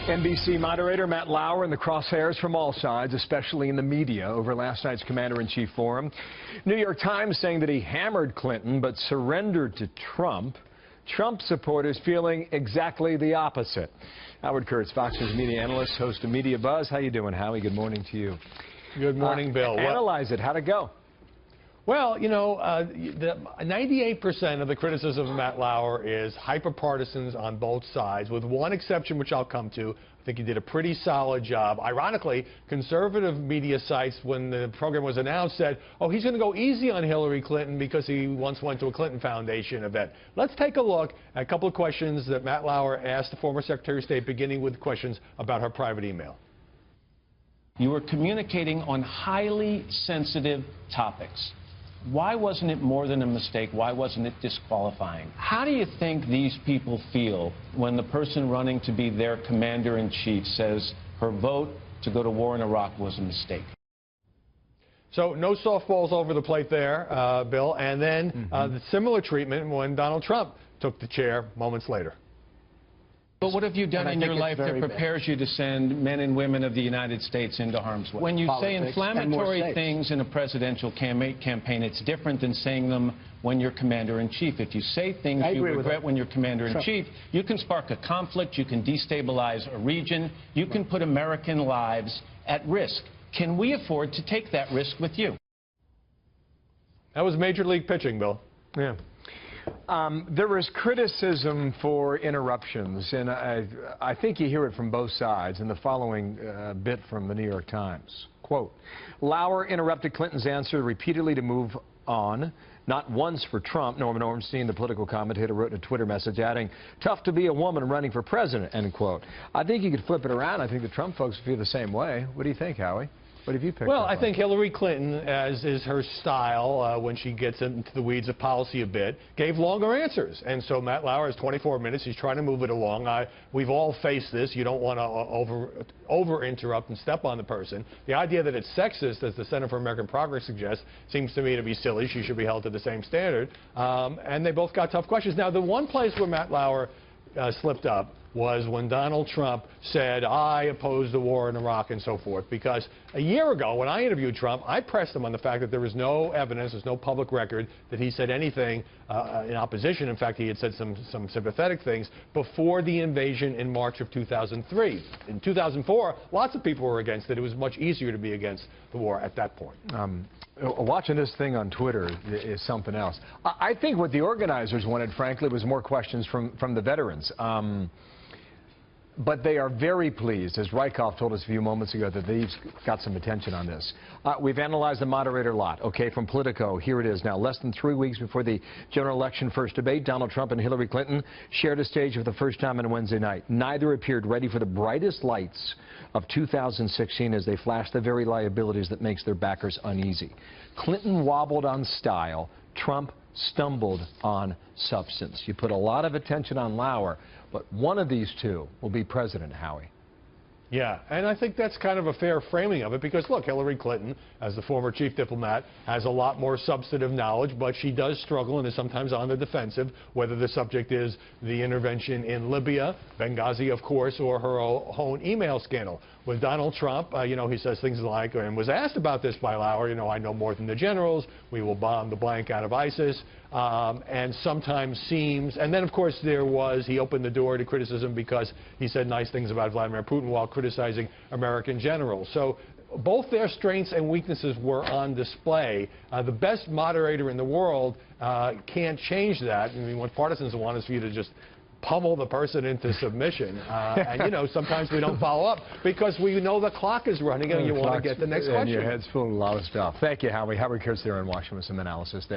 NBC moderator Matt Lauer in the crosshairs from all sides, especially in the media, over last night's Commander-in-Chief forum. New York Times saying that he hammered Clinton but surrendered to Trump. Trump supporters feeling exactly the opposite. Howard Kurtz, Fox News media analyst, host of Media Buzz. How you doing, Howie? Good morning to you. Good morning, Bill. Analyze it. How'd it go? Well, you know, 98% of the criticism of Matt Lauer is hyper-partisans on both sides, with one exception, which I'll come to. I think he did a pretty solid job. Ironically, conservative media sites, when the program was announced, said, oh, he's going to go easy on Hillary Clinton because he once went to a Clinton Foundation event. Let's take a look at a couple of questions that Matt Lauer asked the former Secretary of State, beginning with questions about her private email. You were communicating on highly sensitive topics. Why wasn't it more than a mistake? Why wasn't it disqualifying? How do you think these people feel when the person running to be their commander-in-chief says her vote to go to war in Iraq was a mistake? So no softballs over the plate there, Bill. And then the similar treatment when Donald Trump took the chair moments later. But what have you done in your life that prepares you to send men and women of the United States into harm's way? When you say inflammatory things in a presidential campaign, it's different than saying them when you're commander-in-chief. If you say things you regret when you're commander-in-chief, you can spark a conflict, you can destabilize a region, you can put American lives at risk. Can we afford to take that risk with you? That was major league pitching, Bill. Yeah. There was criticism for interruptions, and I think you hear it from both sides in the following bit from the New York Times. Quote, Lauer interrupted Clinton's answer repeatedly to move on, not once for Trump. Norman Ornstein, the political commentator, wrote in a Twitter message adding, tough to be a woman running for president, end quote. I think you could flip it around. I think the Trump folks feel the same way. What do you think, Howie? What have you picked? Well, I think Hillary Clinton, as is her style when she gets into the weeds of policy a bit, gave longer answers. And so Matt Lauer has 24 minutes. He's trying to move it along. We've all faced this. You don't want to over-interrupt and step on the person. The idea that it's sexist, as the Center for American Progress suggests, seems to me to be silly. She should be held to the same standard. And they both got tough questions. Now, the one place where Matt Lauer slipped up was when Donald Trump said, I oppose the war in Iraq and so forth, because a year ago when I interviewed Trump, I pressed him on the fact that there was no evidence, there's no public record that he said anything in opposition. In fact, he had said some sympathetic things before the invasion in March of 2003. In 2004, lots of people were against it. It was much easier to be against the war at that point. Watching this thing on Twitter is something else. I think what the organizers wanted, frankly, was more questions from the veterans. But they are very pleased, as Rykoff told us a few moments ago, that they've got some attention on this. We've analyzed the moderator lot. Okay, from Politico, here it is now. Less than 3 weeks before the general election first debate, Donald Trump and Hillary Clinton shared a stage for the first time on a Wednesday night. Neither appeared ready for the brightest lights of 2016 as they flashed the very liabilities that makes their backers uneasy. Clinton wobbled on style. Trump stumbled on substance. You put a lot of attention on Lauer, but one of these two will be president, Howie. Yeah, and I think that's kind of a fair framing of it because, look, Hillary Clinton, as the former chief diplomat, has a lot more substantive knowledge, but she does struggle and is sometimes on the defensive, whether the subject is the intervention in Libya, Benghazi, of course, or her own email scandal. With Donald Trump, you know, he says things like, and was asked about this by Lauer, you know, I know more than the generals, we will bomb the blank out of ISIS, and sometimes seems, and then, of course, he opened the door to criticism because he said nice things about Vladimir Putin while criticizing American generals. So both their strengths and weaknesses were on display. The best moderator in the world can't change that. I mean, what partisans want is for you to just pummel the person into submission. And, you know, sometimes we don't follow up because we know the clock is running and you want to get the next question. And your head's full of a lot of stuff. Thank you, Howie. Howard Kurtz there in Washington with some analysis there.